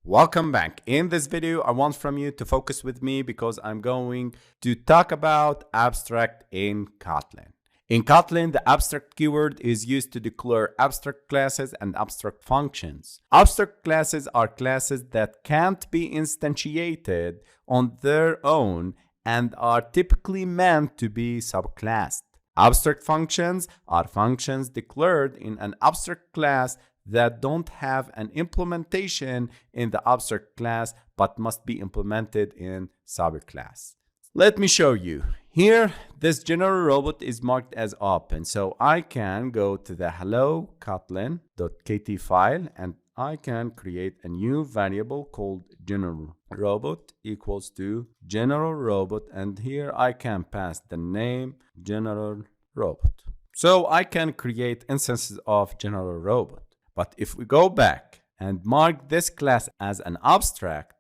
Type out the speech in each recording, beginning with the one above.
Welcome back. In this video, I want from you to focus with me because I'm going to talk about abstract in Kotlin. In Kotlin, the abstract keyword is used to declare abstract classes and abstract functions. Abstract classes are classes that can't be instantiated on their own and are typically meant to be subclassed. Abstract functions are functions declared in an abstract class that don't have an implementation in the abstract class but must be implemented in subclass. Let me show you. Here, this general robot is marked as open, so I can go to the hello kotlin.kt file and I can create a new variable called general robot equals to general robot, and here I can pass the name general robot. So I can create instances of general robot. But if we go back and mark this class as an abstract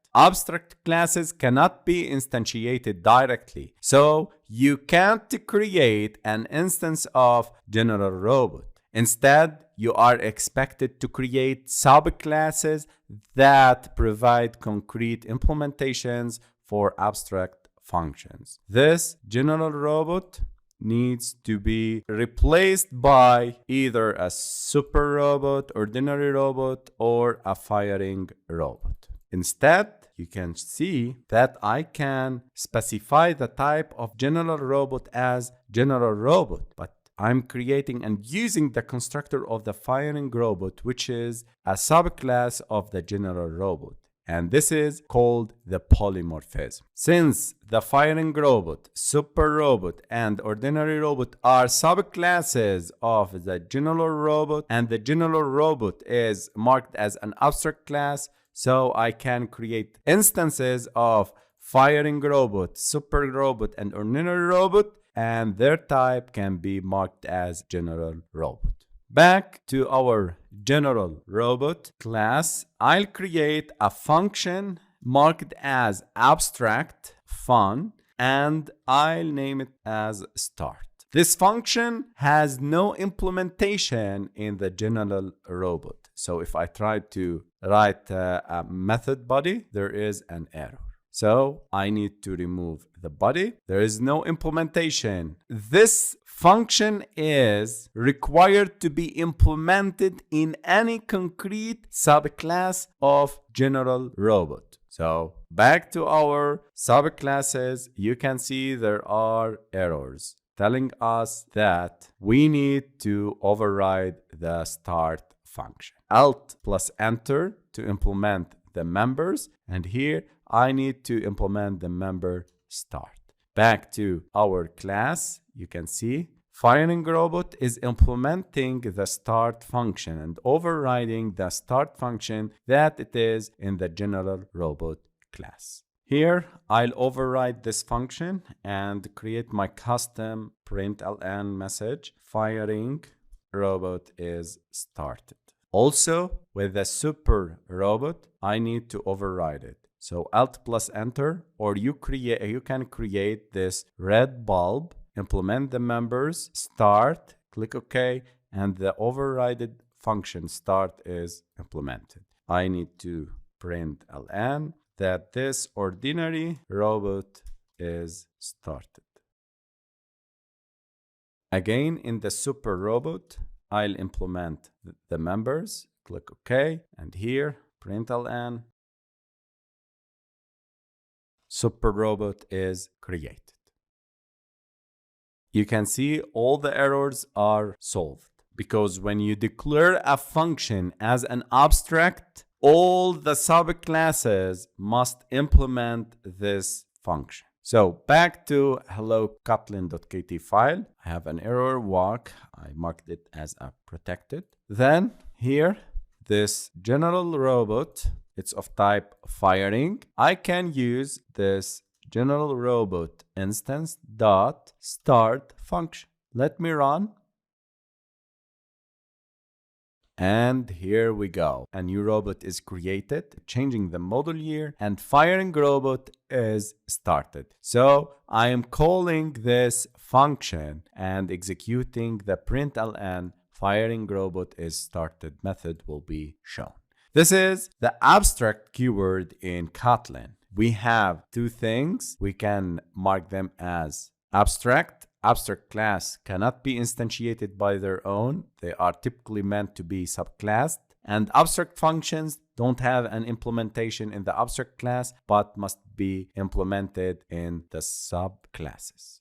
classes cannot be instantiated directly. So you can't create an instance of general robot. Instead, you are expected to create subclasses that provide concrete implementations for abstract functions. This general robot needs to be replaced by either a super robot, ordinary robot, or a firing robot. Instead, you can see that I can specify the type of general robot as general robot, but I'm creating and using the constructor of the firing robot, which is a subclass of the general robot. And this is called the polymorphism. Since the firing robot, super robot, and ordinary robot are subclasses of the general robot, and the general robot is marked as an abstract class, so I can create instances of firing robot, super robot, and ordinary robot, and their type can be marked as general robot. Back to our general robot class, I'll create a function marked as abstract fun and I'll name it as start. This function has no implementation in the general robot. So if I try to write a method body, there is an error. So I need to remove the body. There is no implementation. This function is required to be implemented in any concrete subclass of general robot. So back to our subclasses, you can see there are errors telling us that we need to override the start function. Alt plus enter to implement the members, and here I need to implement the member start. Back to our class, you can see firing robot is implementing the start function and overriding the start function that it is in the general robot class. Here, I'll override this function and create my custom println message. Firing robot is started. Also, with the super robot, I need to override it. So Alt plus enter, or you can create this red bulb, implement the members, start, click OK, and the overridden function start is implemented. I need to print ln that this ordinary robot is started. Again, in the super robot, I'll implement the members, click OK, and here println super robot is created. You can see all the errors are solved because when you declare a function as an abstract, all the subclasses must implement this function. So back to hello kotlin.kt file. I have an error walk. I marked it as a protected. Then here, this general robot, it's of type firing. I can use this general robot instance dot start function. Let me run. And here we go. A new robot is created, changing the model year, and firing robot is started. So I am calling this function and executing the println firing robot is started method will be shown. This is the abstract keyword in Kotlin. We have two things. We can mark them as abstract. Abstract class cannot be instantiated by their own. They are typically meant to be subclassed. And abstract functions don't have an implementation in the abstract class, but must be implemented in the subclasses.